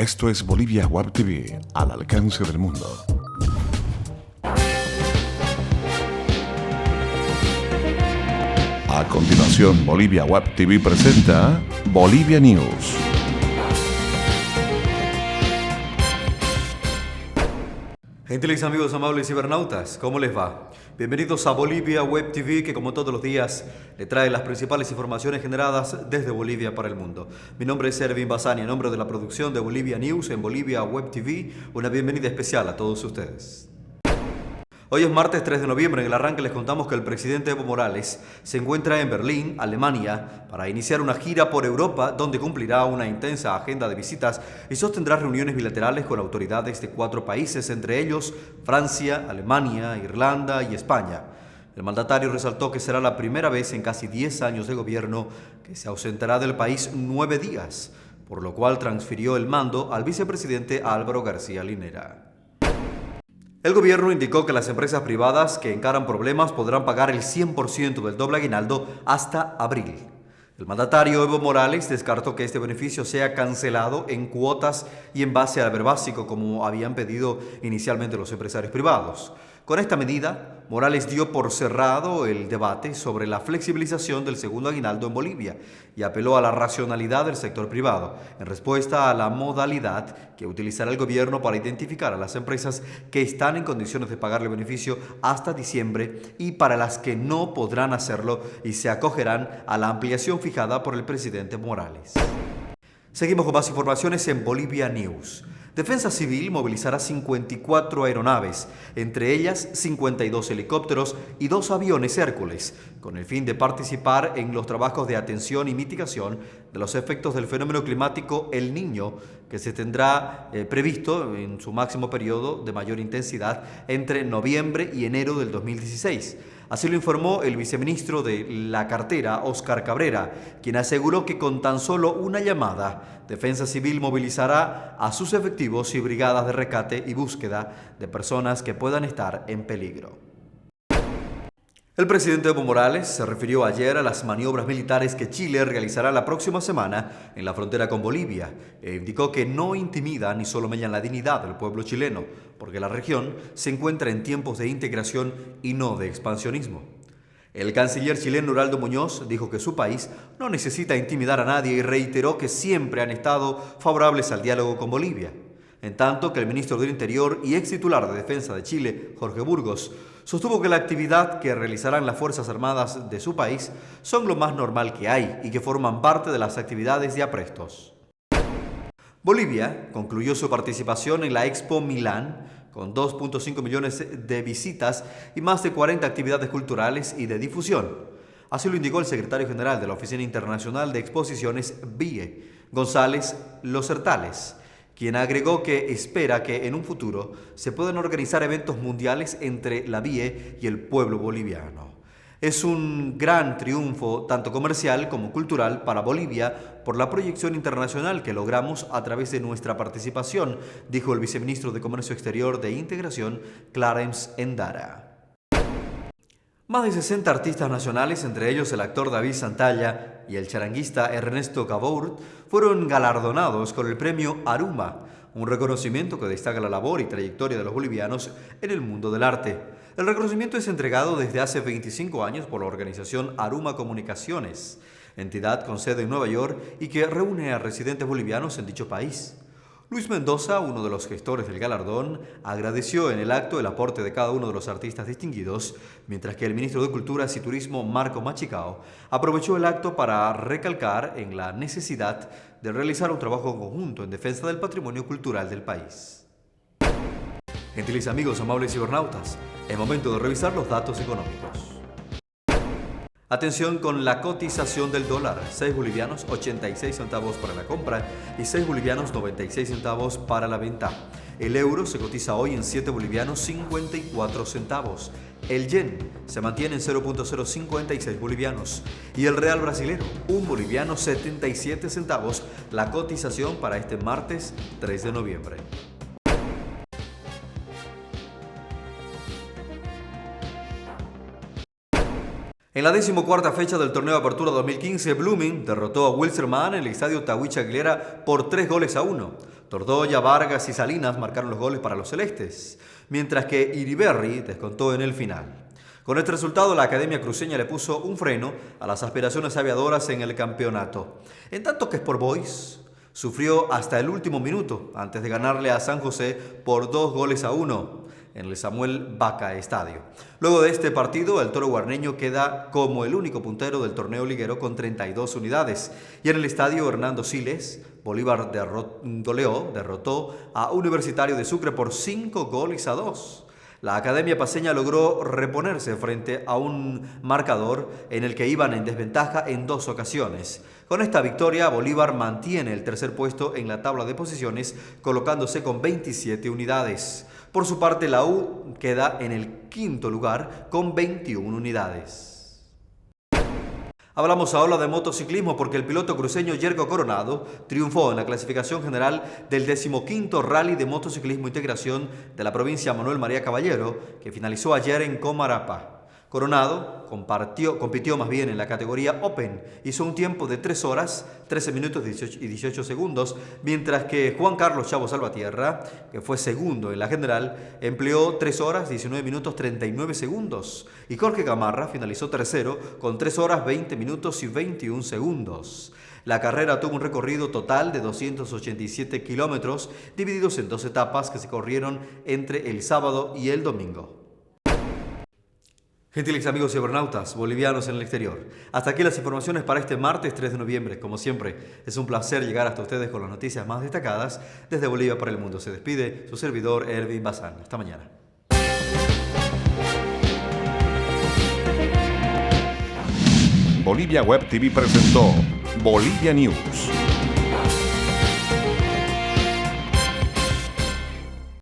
Esto es Bolivia Web TV, al alcance del mundo. A continuación, Bolivia Web TV presenta Bolivia News. Gentiles amigos amables cibernautas, ¿cómo les va? Bienvenidos a Bolivia Web TV, que como todos los días le trae las principales informaciones generadas desde Bolivia para el mundo. Mi nombre es Ervin Bassani, en nombre de la producción de Bolivia News en Bolivia Web TV, una bienvenida especial a todos ustedes. Hoy es martes 3 de noviembre. En el arranque les contamos que el presidente Evo Morales se encuentra en Berlín, Alemania, para iniciar una gira por Europa donde cumplirá una intensa agenda de visitas y sostendrá reuniones bilaterales con autoridades de 4 países, entre ellos Francia, Alemania, Irlanda y España. El mandatario resaltó que será la primera vez en casi 10 años de gobierno que se ausentará del país 9 días, por lo cual transfirió el mando al vicepresidente Álvaro García Linera. El gobierno indicó que las empresas privadas que encaran problemas podrán pagar el 100% del doble aguinaldo hasta abril. El mandatario Evo Morales descartó que este beneficio sea cancelado en cuotas y en base al haber básico, como habían pedido inicialmente los empresarios privados. Con esta medida, Morales dio por cerrado el debate sobre la flexibilización del segundo aguinaldo en Bolivia y apeló a la racionalidad del sector privado, en respuesta a la modalidad que utilizará el gobierno para identificar a las empresas que están en condiciones de pagarle beneficio hasta diciembre y para las que no podrán hacerlo y se acogerán a la ampliación fijada por el presidente Morales. Seguimos con más informaciones en Bolivia News. Defensa Civil movilizará 54 aeronaves, entre ellas 52 helicópteros y 2 aviones Hércules, con el fin de participar en los trabajos de atención y mitigación de los efectos del fenómeno climático El Niño, que se tendrá previsto en su máximo periodo de mayor intensidad entre noviembre y enero del 2016. Así lo informó el viceministro de la cartera, Óscar Cabrera, quien aseguró que con tan solo una llamada, Defensa Civil movilizará a sus efectivos y brigadas de rescate y búsqueda de personas que puedan estar en peligro. El presidente Evo Morales se refirió ayer a las maniobras militares que Chile realizará la próxima semana en la frontera con Bolivia e indicó que no intimidan ni solo mellan la dignidad del pueblo chileno, porque la región se encuentra en tiempos de integración y no de expansionismo. El canciller chileno Uraldo Muñoz dijo que su país no necesita intimidar a nadie y reiteró que siempre han estado favorables al diálogo con Bolivia. En tanto que el ministro del Interior y ex titular de Defensa de Chile, Jorge Burgos, sostuvo que la actividad que realizarán las Fuerzas Armadas de su país son lo más normal que hay y que forman parte de las actividades de aprestos. Bolivia concluyó su participación en la Expo Milán con 2.5 millones de visitas y más de 40 actividades culturales y de difusión. Así lo indicó el secretario general de la Oficina Internacional de Exposiciones BIE, González Losertales, quien agregó que espera que en un futuro se puedan organizar eventos mundiales entre la BIE y el pueblo boliviano. Es un gran triunfo tanto comercial como cultural para Bolivia por la proyección internacional que logramos a través de nuestra participación, dijo el viceministro de Comercio Exterior de Integración, Clarence Endara. Más de 60 artistas nacionales, entre ellos el actor David Santalla y el charanguista Ernesto Cabourt, fueron galardonados con el premio Aruma, un reconocimiento que destaca la labor y trayectoria de los bolivianos en el mundo del arte. El reconocimiento es entregado desde hace 25 años por la organización Aruma Comunicaciones, entidad con sede en Nueva York y que reúne a residentes bolivianos en dicho país. Luis Mendoza, uno de los gestores del galardón, agradeció en el acto el aporte de cada uno de los artistas distinguidos, mientras que el ministro de Culturas y Turismo, Marco Machicao, aprovechó el acto para recalcar en la necesidad de realizar un trabajo conjunto en defensa del patrimonio cultural del país. Gentiles amigos amables cibernautas, es momento de revisar los datos económicos. Atención con la cotización del dólar, 6 bolivianos 86 centavos para la compra y 6 bolivianos 96 centavos para la venta. El euro se cotiza hoy en 7 bolivianos 54 centavos. El yen se mantiene en 0.056 bolivianos y el real brasilero, 1 boliviano 77 centavos, la cotización para este martes 3 de noviembre. En la 14ª fecha del torneo de Apertura 2015, Blooming derrotó a Wilstermann en el estadio Tahuicha Aguilera por 3-1. Tordoya, Vargas y Salinas marcaron los goles para los celestes, mientras que Iriberri descontó en el final. Con este resultado, la Academia Cruceña le puso un freno a las aspiraciones aviadoras en el campeonato, en tanto que Sport Boys sufrió hasta el último minuto antes de ganarle a San José por 2-1 en el Samuel Vaca Estadio. Luego de este partido, el Toro Guarneño queda como el único puntero del torneo liguero con 32 unidades. Y en el estadio Hernando Siles, Bolívar derrotó a Universitario de Sucre por 5-2. La Academia Paceña logró reponerse frente a un marcador en el que iban en desventaja en 2 ocasiones. Con esta victoria, Bolívar mantiene el tercer puesto en la tabla de posiciones, colocándose con 27 unidades. Por su parte, la U queda en el quinto lugar con 21 unidades. Hablamos ahora de motociclismo porque el piloto cruceño Yerko Coronado triunfó en la clasificación general del 15º Rally de Motociclismo Integración de la provincia Manuel María Caballero, que finalizó ayer en Comarapa. Coronado compitió más bien en la categoría Open, hizo un tiempo de 3 horas, 13 minutos y 18 segundos, mientras que Juan Carlos Chavo Salvatierra, que fue segundo en la general, empleó 3 horas, 19 minutos, 39 segundos, y Jorge Gamarra finalizó tercero con 3 horas, 20 minutos y 21 segundos. La carrera tuvo un recorrido total de 287 kilómetros, divididos en 2 etapas que se corrieron entre el sábado y el domingo. Gentiles amigos cibernautas, bolivianos en el exterior. Hasta aquí las informaciones para este martes 3 de noviembre. Como siempre, es un placer llegar hasta ustedes con las noticias más destacadas desde Bolivia para el mundo. Se despide su servidor Erwin Bazán. Hasta mañana. Bolivia Web TV presentó Bolivia News.